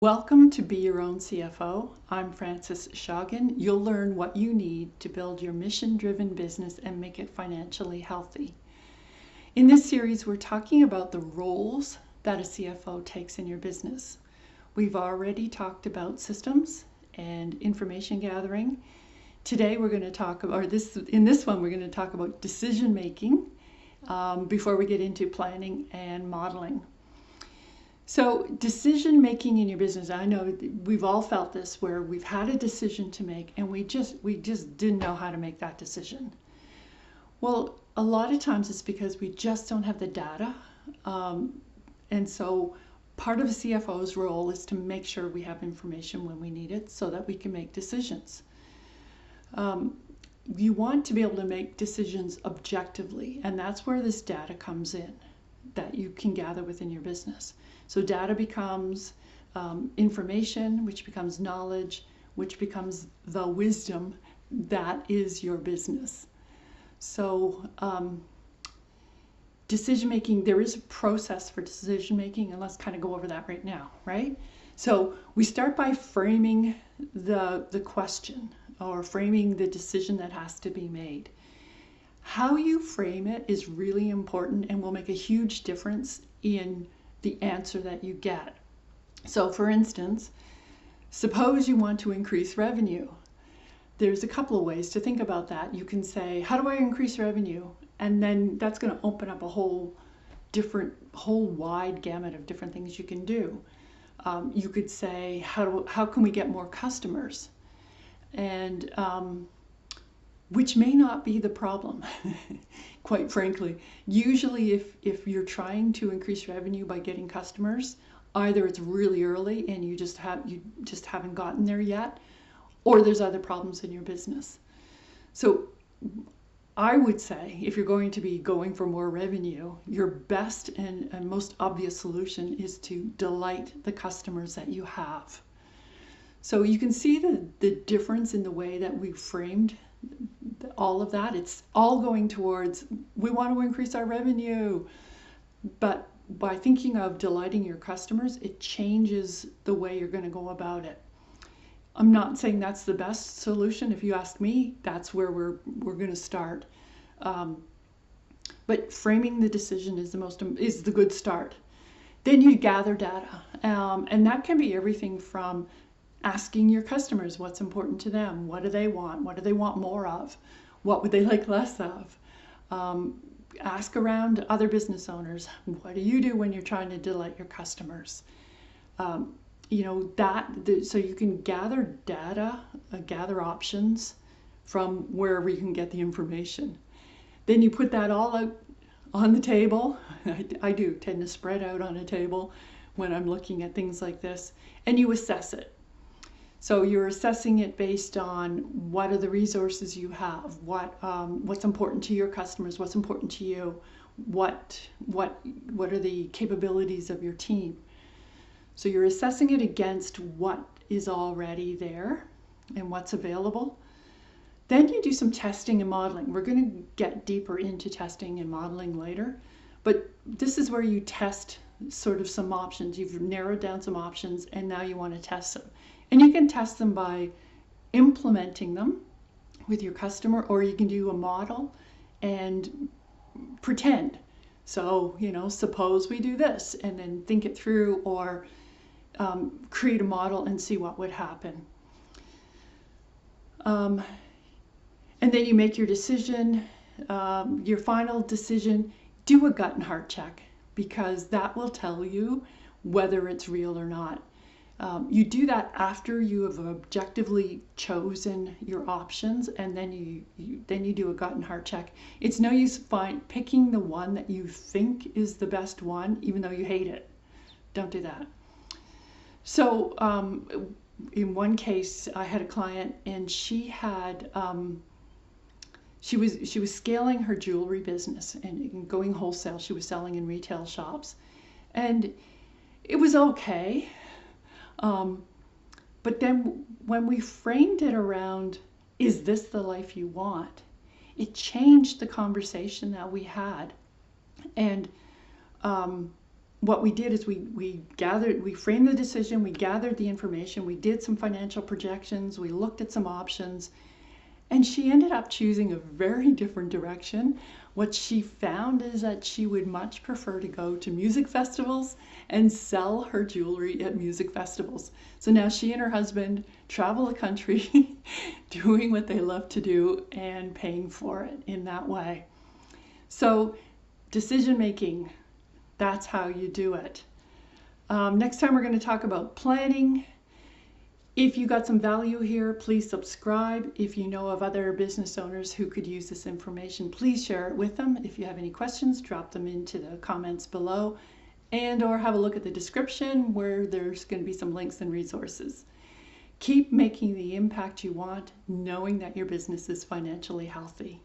Welcome to Be Your Own CFO. I'm Frances Schagen. You'll learn what you need to build your mission-driven business and make it financially healthy. In this series, we're talking about the roles that a CFO takes in your business. We've already talked about systems and information gathering. Today, we're going to talk about, in this one, we're going to talk about decision making before we get into planning and modeling. So decision making in your business, I know we've all felt this, where we've had a decision to make and we just didn't know how to make that decision. Well, a lot of times it's because we just don't have the data. And so part of a CFO's role is to make sure we have information when we need it so that we can make decisions. You want to be able to make decisions objectively, and that's where this data comes in that you can gather within your business. So data becomes information, which becomes knowledge, which becomes the wisdom that is your business. So decision making, there is a process for decision making, and let's kind of go over that right now, right? So we start by framing the question or framing the decision that has to be made. How you frame it is really important and will make a huge difference in the answer that you get. So for instance, suppose you want to increase revenue. There's a couple of ways to think about that. You can say, how do I increase revenue? And then that's going to open up a whole wide gamut of different things you can do. You could say, how can we get more customers? And which may not be the problem, quite frankly. Usually if you're trying to increase revenue by getting customers, either it's really early and you just haven't gotten there yet, or there's other problems in your business. So I would say if you're going to be going for more revenue, your best and most obvious solution is to delight the customers that you have. So you can see the difference in the way that we framed all of that. It's all going towards, we want to increase our revenue. But by thinking of delighting your customers, it changes the way you're going to go about it. I'm not saying that's the best solution. If you ask me, that's where we're going to start. But framing the decision is the good start. Then you gather data, and that can be everything from asking your customers what's important to them. What do they want? What do they want more of? What would they like less of? Ask around other business owners. What do you do when you're trying to delight your customers? So you can gather data, gather options from wherever you can get the information. Then you put that all out on the table. I do tend to spread out on a table when I'm looking at things like this, and you assess it. So you're assessing it based on what are the resources you have, what's important to your customers, what's important to you, what are the capabilities of your team. So you're assessing it against what is already there and what's available. Then you do some testing and modeling. We're going to get deeper into testing and modeling later, but this is where you test sort of some options. You've narrowed down some options and now you want to test them. And you can test them by implementing them with your customer, or you can do a model and pretend. So, suppose we do this, and then think it through, or create a model and see what would happen. And then you make your decision, your final decision. Do a gut and heart check, because that will tell you whether it's real or not. You do that after you have objectively chosen your options, and then you do a gut and heart check. It's no use picking the one that you think is the best one, even though you hate it. Don't do that. So in one case, I had a client, and she had she was scaling her jewelry business and going wholesale. She was selling in retail shops, and it was okay. But then when we framed it around, is this the life you want? It changed the conversation that we had. And what we did is we framed the decision, we gathered the information, we did some financial projections, we looked at some options, and she ended up choosing a very different direction. What she found is that she would much prefer to go to music festivals and sell her jewelry at music festivals. So now she and her husband travel the country doing what they love to do and paying for it in that way. So decision making, that's how you do it. Next time we're going to talk about planning. If you got some value here, please subscribe. If you know of other business owners who could use this information, please share it with them. If you have any questions, drop them into the comments below, and or have a look at the description where there's going to be some links and resources. Keep making the impact you want, knowing that your business is financially healthy.